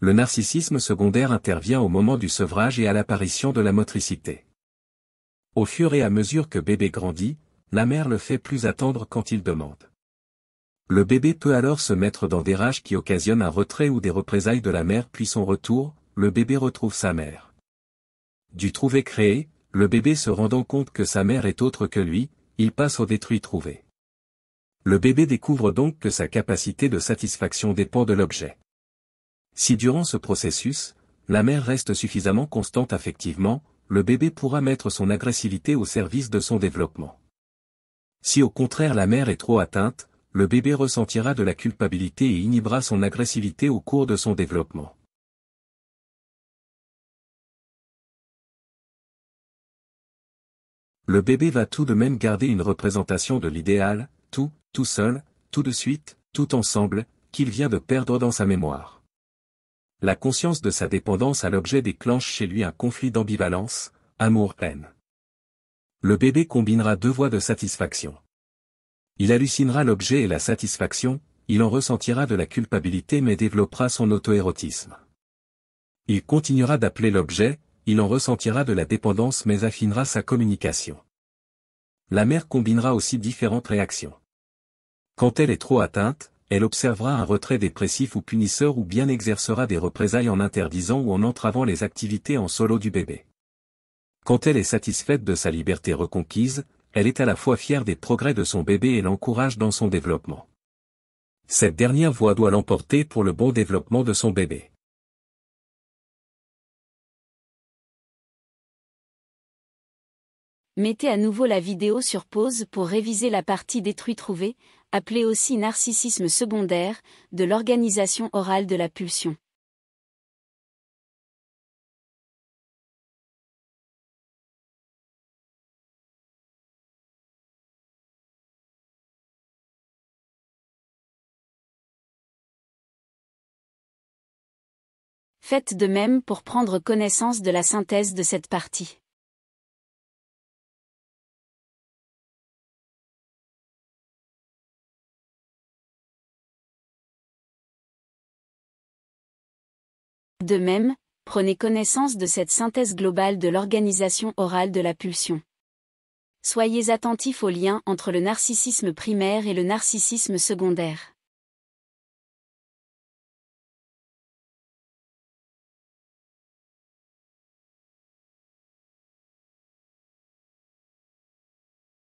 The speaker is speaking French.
Le narcissisme secondaire intervient au moment du sevrage et à l'apparition de la motricité. Au fur et à mesure que bébé grandit, la mère le fait plus attendre quand il demande. Le bébé peut alors se mettre dans des rages qui occasionnent un retrait ou des représailles de la mère puis son retour, le bébé retrouve sa mère. Du trouvé créé, le bébé se rendant compte que sa mère est autre que lui, il passe au détruit trouvé. Le bébé découvre donc que sa capacité de satisfaction dépend de l'objet. Si durant ce processus, la mère reste suffisamment constante affectivement, le bébé pourra mettre son agressivité au service de son développement. Si au contraire la mère est trop atteinte, le bébé ressentira de la culpabilité et inhibera son agressivité au cours de son développement. Le bébé va tout de même garder une représentation de l'idéal, tout seul, tout de suite, tout ensemble, qu'il vient de perdre dans sa mémoire. La conscience de sa dépendance à l'objet déclenche chez lui un conflit d'ambivalence, amour-haine. Le bébé combinera deux voies de satisfaction. Il hallucinera l'objet et la satisfaction, il en ressentira de la culpabilité mais développera son auto-érotisme. Il continuera d'appeler l'objet, il en ressentira de la dépendance mais affinera sa communication. La mère combinera aussi différentes réactions. Quand elle est trop atteinte, elle observera un retrait dépressif ou punisseur ou bien exercera des représailles en interdisant ou en entravant les activités en solo du bébé. Quand elle est satisfaite de sa liberté reconquise, elle est à la fois fière des progrès de son bébé et l'encourage dans son développement. Cette dernière voie doit l'emporter pour le bon développement de son bébé. Mettez à nouveau la vidéo sur pause pour réviser la partie détruit trouvé, appelée aussi narcissisme secondaire, de l'organisation orale de la pulsion. Faites de même pour prendre connaissance de la synthèse de cette partie. De même, prenez connaissance de cette synthèse globale de l'organisation orale de la pulsion. Soyez attentifs au lien entre le narcissisme primaire et le narcissisme secondaire.